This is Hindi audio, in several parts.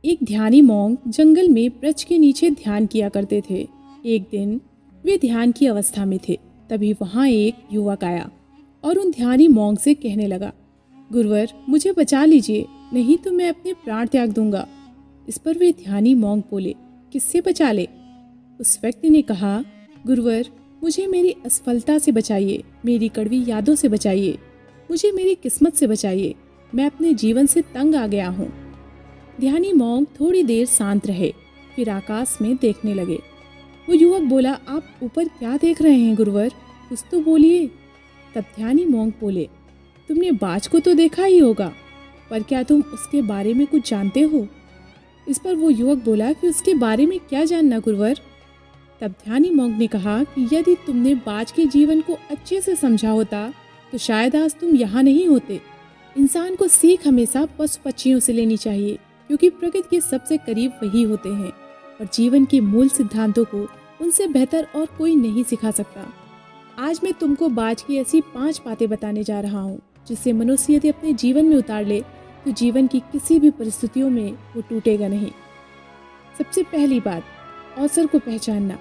एक ध्यानी मॉन्क जंगल में वृक्ष के नीचे ध्यान किया करते थे। एक दिन वे ध्यान की अवस्था में थे, तभी वहां एक युवक आया और उन ध्यानी मॉन्क से कहने लगा, गुरुवर मुझे बचा लीजिए, नहीं तो मैं अपने प्राण त्याग दूंगा। इस पर वे ध्यानी मॉन्क बोले, किससे बचा ले? उस व्यक्ति ने कहा, गुरुवर मुझे मेरी असफलता से बचाइए, मेरी कड़वी यादों से बचाइए, मुझे मेरी किस्मत से बचाइए, मैं अपने जीवन से तंग आ गया हूँ। ध्यानी मॉन्क थोड़ी देर शांत रहे, फिर आकाश में देखने लगे। वो युवक बोला, आप ऊपर क्या देख रहे हैं गुरुवर, कुछ तो बोलिए। तब ध्यानी मॉन्क बोले, तुमने बाज को तो देखा ही होगा, पर क्या तुम उसके बारे में कुछ जानते हो? इस पर वो युवक बोला कि उसके बारे में क्या जानना गुरुवर। तब ध्यानी मॉन्क ने कहा कि यदि तुमने बाज के जीवन को अच्छे से समझा होता तो शायद आज तुम यहाँ नहीं होते। इंसान को सीख हमेशा पशु पक्षियों से लेनी चाहिए, क्योंकि प्रकृति के सबसे करीब वही होते हैं और जीवन के मूल सिद्धांतों को उनसे बेहतर और कोई नहीं सिखा सकता। आज मैं तुमको बाज की ऐसी 5 बातें बताने जा रहा हूँ, जिससे मनुष्य यदि अपने जीवन में उतार ले तो जीवन की किसी भी परिस्थितियों में वो टूटेगा नहीं। सबसे पहली बात, अवसर को पहचानना।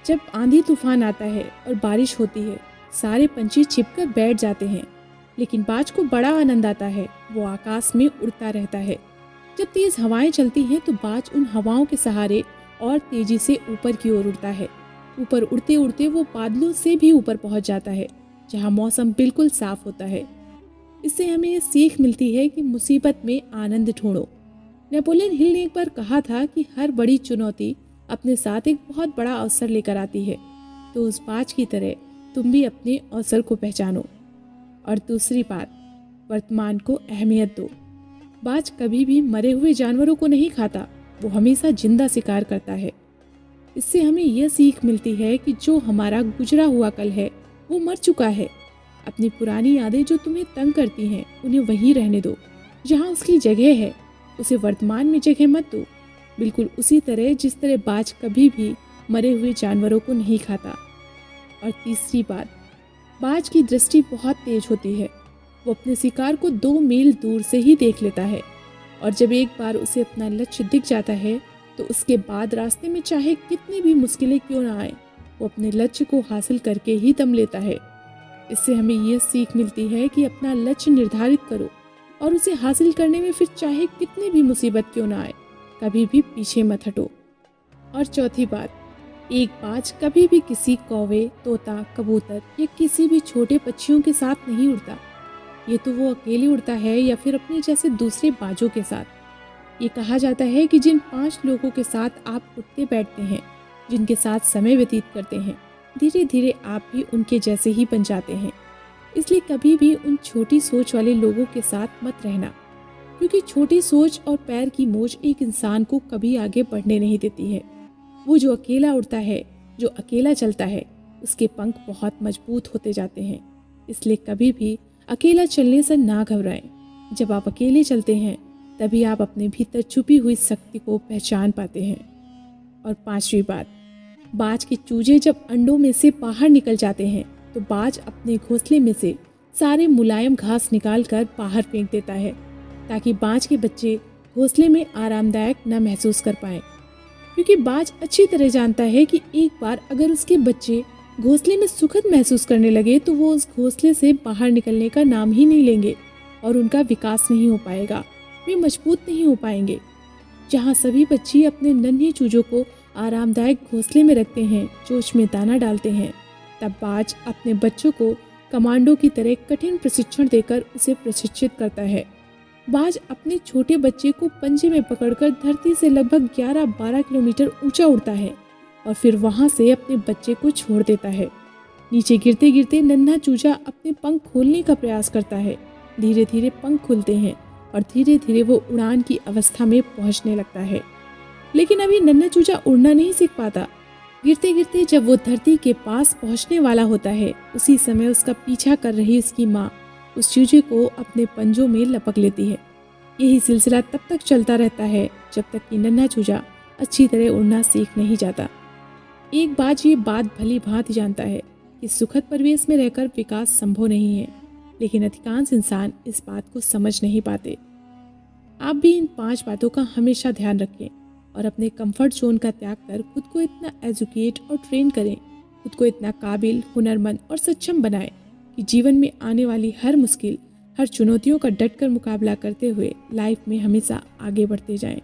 जब आंधी तूफान आता है और बारिश होती है, सारे पंछी छिपकर बैठ जाते हैं, लेकिन बाज को बड़ा आनंद आता है, वो आकाश में उड़ता रहता है। जब तेज हवाएं चलती हैं तो बाज उन हवाओं के सहारे और तेजी से ऊपर की ओर उड़ता है। ऊपर उड़ते उड़ते वो बादलों से भी ऊपर पहुंच जाता है, जहां मौसम बिल्कुल साफ होता है। इससे हमें ये सीख मिलती है कि मुसीबत में आनंद ढूंढो। नेपोलियन हिल ने एक बार कहा था कि हर बड़ी चुनौती अपने साथ एक बहुत बड़ा अवसर लेकर आती है, तो उस बाज की तरह तुम भी अपने अवसर को पहचानो। और दूसरी बात, वर्तमान को अहमियत दो। बाज कभी भी मरे हुए जानवरों को नहीं खाता, वो हमेशा जिंदा शिकार करता है। इससे हमें यह सीख मिलती है कि जो हमारा गुजरा हुआ कल है वो मर चुका है। अपनी पुरानी यादें जो तुम्हें तंग करती हैं उन्हें वहीं रहने दो जहाँ उसकी जगह है, उसे वर्तमान में जगह मत दो। बिल्कुल उसी तरह जिस तरह बाज कभी भी मरे हुए जानवरों को नहीं खाता। और तीसरी बात, बाज की दृष्टि बहुत तेज होती है, वो अपने शिकार को 2 मील दूर से ही देख लेता है, और जब एक बार उसे अपना लक्ष्य दिख जाता है तो उसके बाद रास्ते में चाहे कितनी भी मुश्किलें क्यों ना आए, वो अपने लक्ष्य को हासिल करके ही दम लेता है। इससे हमें यह सीख मिलती है कि अपना लक्ष्य निर्धारित करो और उसे हासिल करने में फिर चाहे कितनी भी मुसीबत क्यों ना आए, कभी भी पीछे मत हटो। और चौथी बात, एक बाज कभी भी किसी कौवे, तोता, कबूतर या किसी भी छोटे पक्षियों के साथ नहीं उड़ता। ये तो वो अकेले उड़ता है या फिर अपने जैसे दूसरे बाजों के साथ। ये कहा जाता है कि जिन 5 लोगों के साथ आप उठते बैठते हैं, जिनके साथ समय व्यतीत करते हैं, धीरे धीरे आप भी उनके जैसे ही बन जाते हैं। इसलिए कभी भी उन छोटी सोच वाले लोगों के साथ मत रहना, क्योंकि छोटी सोच और पैर की मोच एक इंसान को कभी आगे बढ़ने नहीं देती है। वो जो अकेला उड़ता है, जो अकेला चलता है, उसके पंख बहुत मजबूत होते जाते हैं। इसलिए कभी भी अकेला चलने से ना घबराएं। जब आप अकेले चलते हैं तभी आप अपने भीतर छुपी हुई शक्ति को पहचान पाते हैं। और 5वीं बात, बाज के चूजे जब अंडों में से बाहर निकल जाते हैं तो बाज अपने घोंसले में से सारे मुलायम घास निकाल कर बाहर फेंक देता है, ताकि बाज के बच्चे घोंसले में आरामदायक न महसूस कर पाएं। क्योंकि बाज अच्छी तरह जानता है कि एक बार अगर उसके बच्चे घोंसले में सुखद महसूस करने लगे तो वो उस घोंसले से बाहर निकलने का नाम ही नहीं लेंगे और उनका विकास नहीं हो पाएगा, वे मजबूत नहीं हो पाएंगे। जहाँ सभी बच्चे अपने नन्हे चूजों को आरामदायक घोंसले में रखते हैं, चोंच में दाना डालते हैं, तब बाज अपने बच्चों को कमांडो की तरह कठिन प्रशिक्षण देकर उसे प्रशिक्षित करता है। बाज अपने छोटे बच्चे को पंजे में पकड़कर धरती से लगभग 11-12 किलोमीटर ऊंचा उड़ता है और फिर वहां से अपने बच्चे को छोड़ देता है। नीचे गिरते गिरते नन्हा चूजा अपने पंख खोलने का प्रयास करता है। धीरे धीरे पंख खुलते हैं और धीरे धीरे वो उड़ान की अवस्था में पहुंचने लगता है। लेकिन अभी नन्हा चूजा उड़ना नहीं सीख पाता। गिरते गिरते जब वो धरती के पास पहुंचने वाला होता है, उसी समय उसका पीछा कर रही उसकी माँ उस चूजे को अपने पंजों में लपक लेती है। यही सिलसिला तब तक चलता रहता है जब तक कि नन्हा चूजा अच्छी तरह उड़ना सीख नहीं जाता। एक बाज ये बात भली भांति जानता है कि सुखद परिवेश में रहकर विकास संभव नहीं है, लेकिन अधिकांश इंसान इस बात को समझ नहीं पाते। आप भी इन 5 बातों का हमेशा ध्यान रखें और अपने कंफर्ट जोन का त्याग कर खुद को इतना एजुकेट और ट्रेन करें, खुद को इतना काबिल, हुनरमंद और सक्षम बनाएं कि जीवन में आने वाली हर मुश्किल, हर चुनौतियों का डट कर मुकाबला करते हुए लाइफ में हमेशा आगे बढ़ते जाएं।